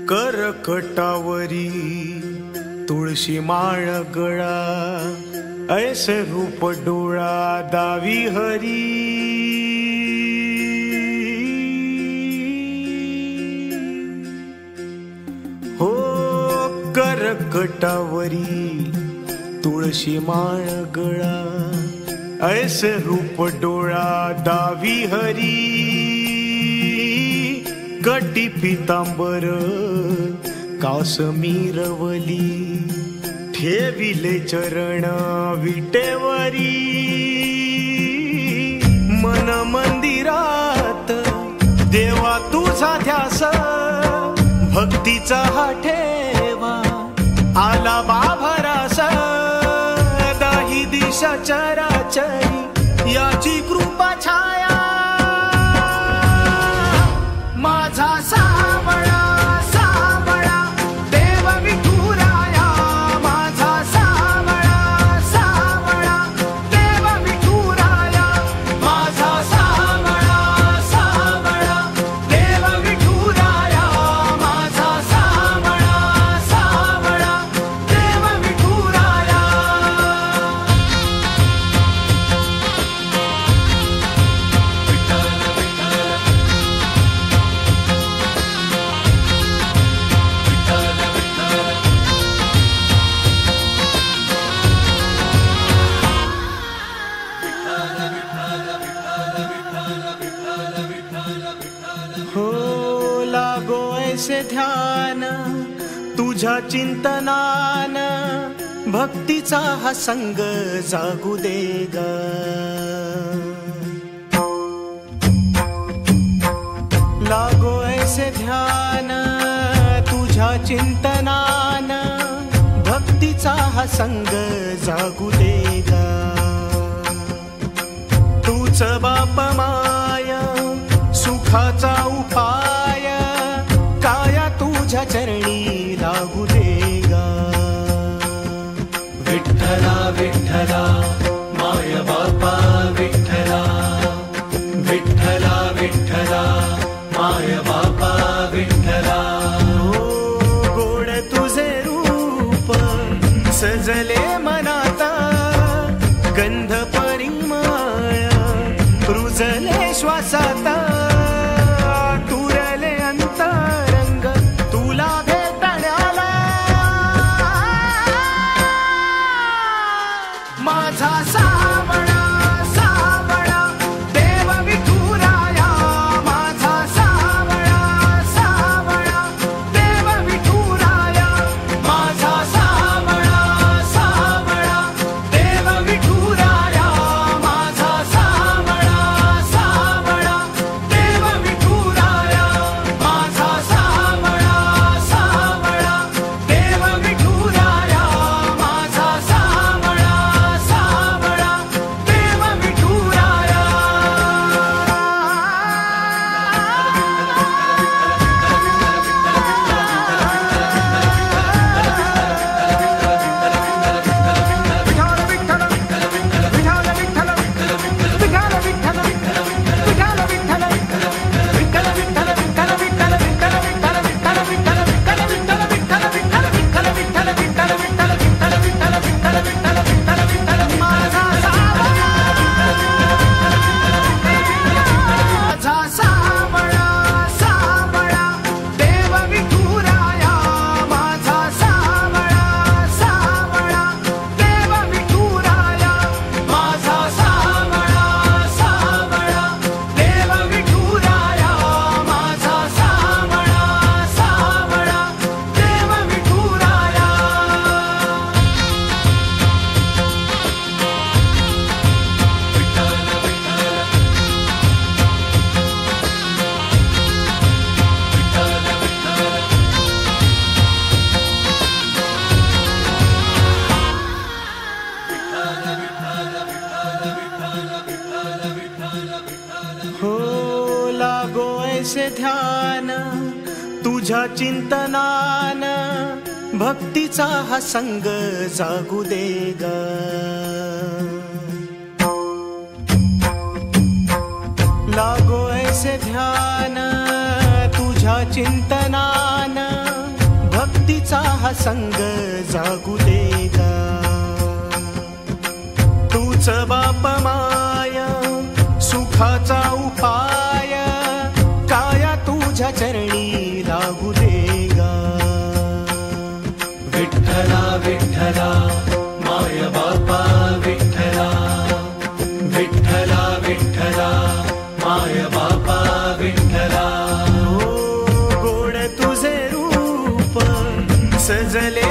करकटावरी तुळशी माळ गळा, ऐसे रूप डोळा दावी हरी। हो करकटावरी तुळशी माळ गळा, ऐसे रूप डोळा दावी हरी। कटी पितांबर कासमीरवली, ठेविले चरण विटेवरी। मन मंदिरात देवा तुझा ध्यास, भक्तीचा हा ठेवा आला बाभरास। दाही दिशा चराचरी याची कृपा छाया, माझा सावळा सावळा देव विठुराया। माझा सावळा सावळा देव विठुराया। माझा सावळा सावळा देव विठुराया। माझा सावळा सावळा देव विठुराया। हो लागो ऐसे ध्यान तुझ्या चिंतनान, भक्तीचा हा संग जागू दे ग। लागो ऐसे ध्यान तुझ्या चिंतनान, भक्तीचा हा संग जागू दे ग। तूच बाप माया सुखाचा उपाय, काया तुझ्या चरणी लागू दे गा। विठ्ठला विठ्ठला माय बापा विठ्ठला। विठ्ठला विठ्ठला माय बापा विठ्ठला। हो गोड तुझे रूप सजले मनात, गंध परिमळ रुजले श्वासात। तुरले अंतरंग तुला भेटण्याला, माझा सावळा सावळा देव विठुराया। माझा सावळा सावळा देव विठुराया। माझा सावळा सावळा देव विठुराया। माझा सावळा सावळा देव विठुराया। माझा सावळा सावळा देव विठुराया। माझा सावळा सावळा देव विठुराया। हो लागो ऐसे ध्यान तुझ्या चिंतनान, भक्तीचा हा संग जागू दे ग। लागो ऐसे ध्यान तुझ्या चिंतनान, हा संग जागू दे गा. तूच बाप माया सुखाचा उपाय काया तुझ्या चरणी लागू दे गा. विठ्ठला विठ्ठला माय बापा विठ्ठला. विठ्ठला विठ्ठला माय बापा विठ्ठला. गोड तुझे रूप सजले